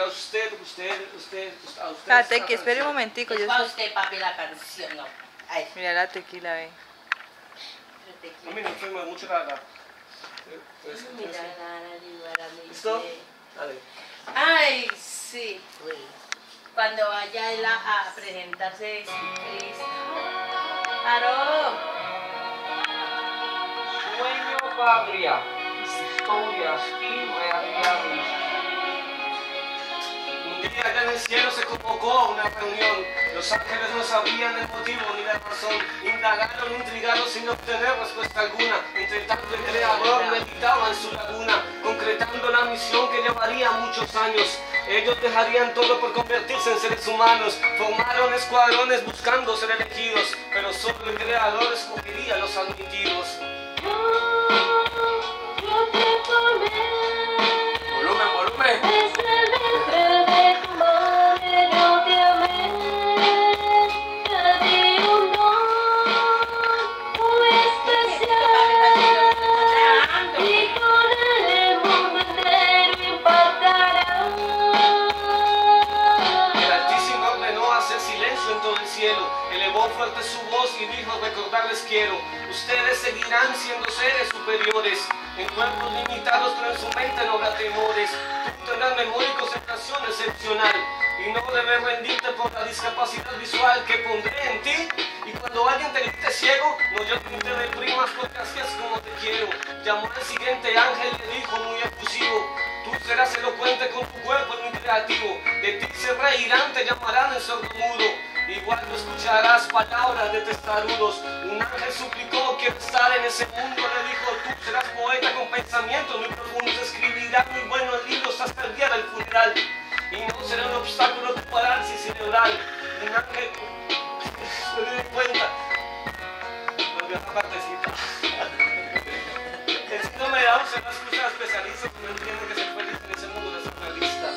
para usted, a usted. Espérate, que espere un momentico. Es Yo para sé. usted, papi, la canción, no. Ay, Mira la tequila, ve. A mí no enferma mucho la... ¿Listo? Dale. ay, sí. Cuando vaya él a presentarse de ciclista. ¡Claro! Sueño, patria, historias y realidades. Un día allá en el cielo se convocó a una reunión. Los ángeles no sabían el motivo ni la razón. Indagaron, intrigaron sin obtener respuesta alguna. Entre tanto el creador meditaba en su laguna, concretando la misión que llevaría muchos años. Ellos dejarían todo por convertirse en seres humanos. Formaron escuadrones buscando ser elegidos, pero solo el creador escogería a los admitidos. Volumen, volumen. Elevó fuerte su voz y dijo: recordarles quiero, ustedes seguirán siendo seres superiores, en cuerpos limitados pero en su mente no habrá temores. Tú tendrás memoria y concentración excepcional, y no debes rendirte por la discapacidad visual que pondré en ti. Y cuando alguien te grite ciego, no yo ni te deprimas porque así es como te quiero. Llamó al siguiente ángel y le dijo muy efusivo: tú serás elocuente con tu cuerpo muy creativo, de ti se reirán, te llamarán en sordomudo. Igual no escucharás palabras de testarudos. Un ángel suplicó: quiero estar en ese mundo. Le dijo: tú serás poeta con pensamientos muy profundos, escribirás muy buenos libros hasta el día del funeral, y no será un obstáculo tu parálisis cerebral. Un ángel me di cuenta. Volvió a esa partecita. El síndrome de Down se lo excusa a especialistas que no entienden que ser feliz en ese mundo de surrealista.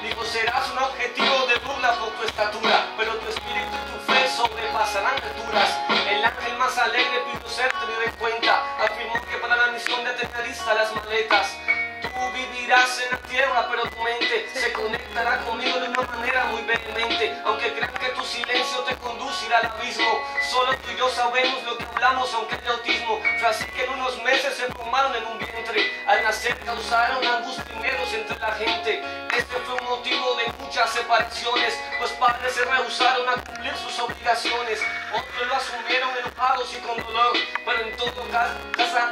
Dijo: serás un objetivo de burla por tu estatura, pero tu espíritu y tu fe sobrepasarán alturas. El ángel más alegre pidió ser tenido en cuenta. Afirmó que para la misión ya tenía listas las maletas. Tú vivirás en la tierra, pero tu mente se conectará conmigo de una manera muy vehemente. Aunque crean que tu silencio te conducirá al abismo, solo tú y yo sabemos lo que hablamos, aunque hay autismo. Fue así que en unos meses se formaron en un vientre. Al nacer causaron angustia y miedos entre la gente. Este fue un motivo de muchas separaciones, pues padres se rehusaron a cumplir sus obligaciones. Otros lo asumieron enojados y con dolor, pero en todo caso, nuestra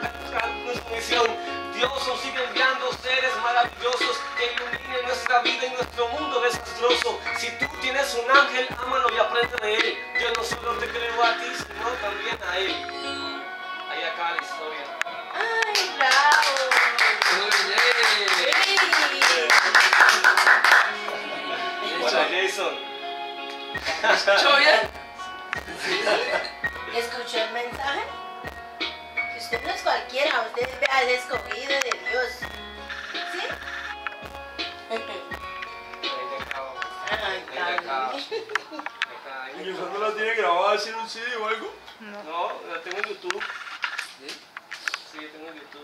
misión. Dios nos sigue enviando seres maravillosos que iluminen nuestra vida y nuestro mundo desastroso. Si tú tienes un ángel, ámalo y aprende de él. Yo no solo te creo a ti, sino también a él. Ahí acaba la historia. ¡Ay, bravo! Hola, Jason. ¿Escuchó bien? ¿Escuchó el mensaje? Que usted no es cualquiera, usted es el escogido de Dios. ¿Sí? Ay, ¿Y usted no la tiene grabada así en un CD o algo? No, la tengo en YouTube. ¿Sí? Sí, tengo en YouTube.